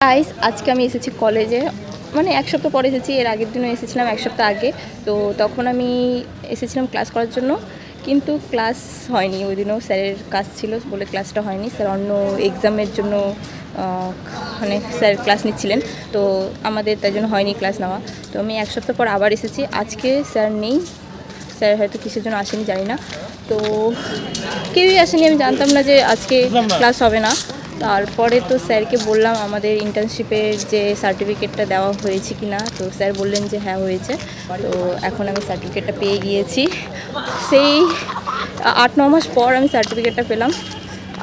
Guys আজকে আমি এসেছি কলেজে, মানে এক সপ্তাহ পরে এসেছি। এর আগের দিনও এসেছিলাম এক সপ্তাহ আগে। তো তখন আমি এসেছিলাম ক্লাস করার জন্য, কিন্তু ক্লাস হয়নি। ওই দিনও স্যারের কাজ ছিল বলে ক্লাসটা হয়নি। স্যার অন্য এক্সামের জন্য মানে স্যার ক্লাস নিচ্ছিলেন, তো আমাদের তাই জন্য হয়নি ক্লাস নেওয়া। তো আমি এক সপ্তাহ পর আবার এসেছি। আজকে স্যার নেই, স্যার হয়তো কিসের জন্য আসেনি জানি না। তো কেউই আসেনি, আমি জানতাম না যে আজকে ক্লাস হবে না। তারপরে তো স্যারকে বললাম আমাদের ইন্টার্নশিপের যে সার্টিফিকেটটা দেওয়া হয়েছে কি না। তো স্যার বললেন যে হ্যাঁ হয়েছে। তো এখন আমি সার্টিফিকেটটা পেয়ে গিয়েছি। সেই 8-9 মাস পর আমি সার্টিফিকেটটা পেলাম।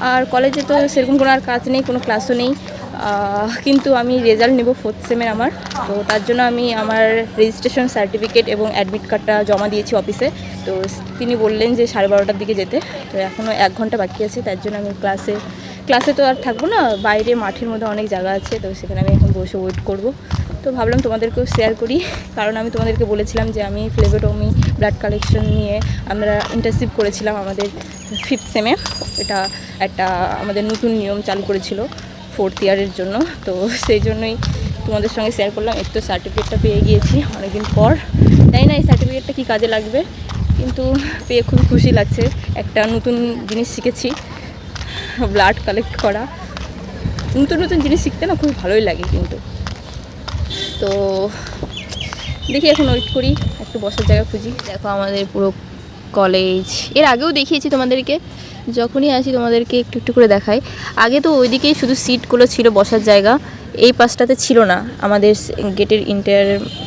আর কলেজে তো সেরকম কোনো আর কাজ নেই, কোনো ক্লাসও নেই, কিন্তু আমি রেজাল্ট নেব 4th সেমের আমার। তো তার জন্য আমি আমার রেজিস্ট্রেশন সার্টিফিকেট এবং অ্যাডমিট কার্ডটা জমা দিয়েছি অফিসে। তো তিনি বললেন যে 12:30টার দিকে যেতে। তো এখনও 1 ঘন্টা বাকি আছে, তার জন্য আমি ক্লাসে তো আর থাকবো না, বাইরে মাঠের মধ্যে অনেক জায়গা আছে, তো সেখানে আমি এখন বসে ওয়েট করব। তো ভাবলাম তোমাদেরকেও শেয়ার করি, কারণ আমি তোমাদেরকে বলেছিলাম যে আমি ফ্লেবোটমি ব্লাড কালেকশন নিয়ে আমরা ইন্টার্নশিপ করেছিলাম আমাদের 5th সেমে। এটা একটা আমাদের নতুন নিয়ম চালু করেছিল 4th ইয়ারের জন্য। তো সেই জন্যই তোমাদের সঙ্গে শেয়ার করলাম। একটু সার্টিফিকেটটা পেয়ে গিয়েছি অনেকদিন পর। জানি না এই সার্টিফিকেটটা কী কাজে লাগবে, কিন্তু পেয়ে খুব খুশি লাগছে। একটা নতুন জিনিস শিখেছি, ব্লাড কালেক্ট করা। নতুন নতুন জিনিস শিখতে না খুব ভালোই লাগে কিন্তু। তো দেখি এখন ওয়েট করি, একটু বসার জায়গা খুঁজি। দেখো আমাদের পুরো কলেজ, এর আগেও দেখিয়েছি তোমাদেরকে, যখনই আসি তোমাদেরকে একটু একটু করে দেখাই। আগে তো ওইদিকেই শুধু সিটগুলো ছিল বসার জায়গা, এই পাশটাতে ছিল না, আমাদের গেটের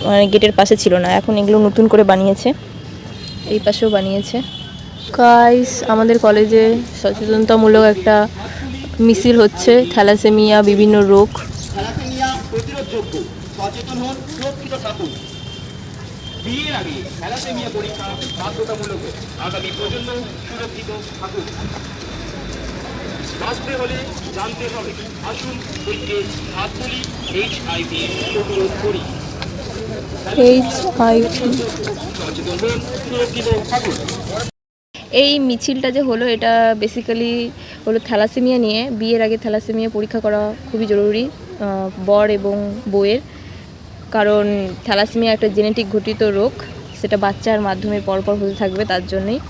মানে গেটের পাশে ছিল না। এখন এগুলো নতুন করে বানিয়েছে, এই পাশেও বানিয়েছে। গাইস আমাদের কলেজে সচেতনতামূলক একটা মিছিল হচ্ছে, থ্যালাসেমিয়া বিভিন্ন রোগ। সচেতন হন, সুরক্ষিত থাকুন। বিয়ের আগে থ্যালাসেমিয়া পরীক্ষা বাধ্যতামূলক। আগামী প্রজন্ম সুরক্ষিত থাকুন। বাঁচতে হলে জানতে হবে। আসুন ঐক্যে হাত তুলি, HIV প্রতিরোধ করি। সচেতন হন, সুরক্ষিত থাকুন। এই মিছিলটা যে হলো, এটা বেসিক্যালি হলো থ্যালাসেমিয়া নিয়ে। বিয়ের আগে থ্যালাসেমিয়া পরীক্ষা করা খুবই জরুরি বর এবং বউয়ের, কারণ থ্যালাসেমিয়া একটা জেনেটিক ঘটিত রোগ, সেটা বাচ্চার মাধ্যমে পরপর হতে থাকবে, তার জন্যেই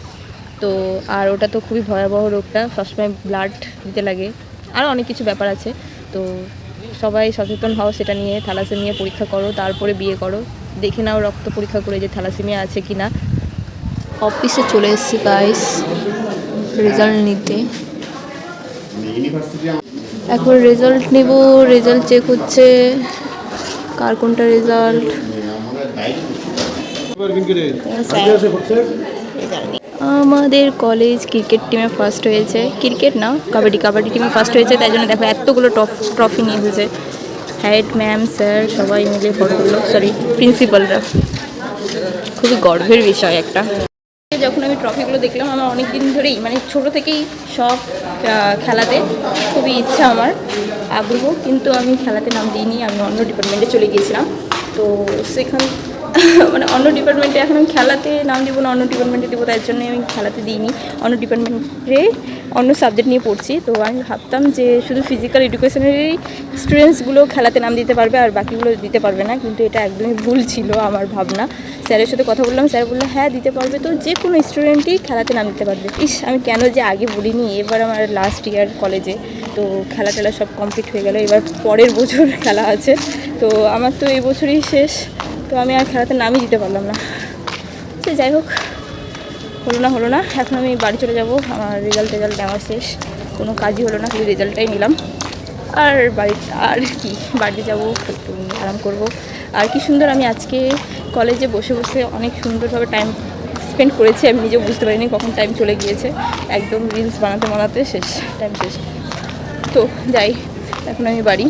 তো। আর ওটা তো খুবই ভয়াবহ রোগটা, সবসময় ব্লাড দিতে লাগে, আরও অনেক কিছু ব্যাপার আছে। তো সবাই সচেতন হও সেটা নিয়ে, থ্যালাসেমিয়া পরীক্ষা করো, তারপরে বিয়ে করো। দেখে নাও রক্ত পরীক্ষা করে যে থ্যালাসেমিয়া আছে কি না। অফিসে চলে এসেছি গাইস রেজাল্ট নিতে। এখন রেজাল্ট নেব, রেজাল্ট চেক হচ্ছে কার কোনটা রেজাল্ট। আমাদের কলেজ ক্রিকেট টিমে ফার্স্ট হয়েছে, ক্রিকেট না কাবাডি টিমে ফার্স্ট হয়েছে, তাই জন্য দেখো এতগুলো ট্রফি নিয়ে এসেছে। হেড ম্যাম স্যার সবাই মিলে ফটো তুললো, সরি প্রিন্সিপালরা। খুবই গর্বের বিষয় একটা। যখন আমি ট্রফিগুলো দেখলাম, আমার অনেক দিন ধরেই মানে ছোটো থেকেই সব খেলাতে খুবই ইচ্ছা, আমার আগ্রহ, কিন্তু আমি খেলাতে নাম দিইনি। আমি অন্য ডিপার্টমেন্টে চলে গিয়েছিলাম। তো সেখান মানে অন্য ডিপার্টমেন্টে এখন আমি খেলাতে নাম দিব না, অন্য ডিপার্টমেন্টে দেবো, তার জন্যই আমি খেলাতে দিইনি। অন্য ডিপার্টমেন্টে অন্য সাবজেক্ট নিয়ে পড়ছি। তো আমি ভাবতাম যে শুধু ফিজিক্যাল এডুকেশনেরই স্টুডেন্টসগুলো খেলাতে নাম দিতে পারবে আর বাকিগুলো দিতে পারবে না, কিন্তু এটা একদমই ভুল ছিল আমার ভাবনা। স্যারের সাথে কথা বললাম, স্যার বললো হ্যাঁ দিতে পারবে, তো যে কোনো স্টুডেন্টই খেলাতে নাম দিতে পারবে। আমি কেন যে আগে বলিনি। এবার আমার লাস্ট ইয়ার কলেজে, তো খেলা টেলা সব কমপ্লিট হয়ে গেল, এবার পরের বছর খেলা আছে। তো আমার তো এই বছরই শেষ, তো আমি আর খেলাতে নামই দিতে পারলাম না। সে যাই হোক, হলো না। এখন আমি বাড়ি চলে যাব, আমার রেজাল্ট নেওয়া শেষ, কোনো কাজই হলো না, শুধু রেজাল্টটাই নিলাম। আর বাড়িতে যাব, একটু আরাম করব। আর কি সুন্দর আমি আজকে কলেজে বসে বসে অনেক সুন্দরভাবে টাইম স্পেন্ড করেছি, আমি নিজেও বুঝতে পারিনি কখন টাইম চলে গিয়েছে। একদম রিলস বানাতে টাইম শেষ। তো যাই, এখন আমি বাড়ি।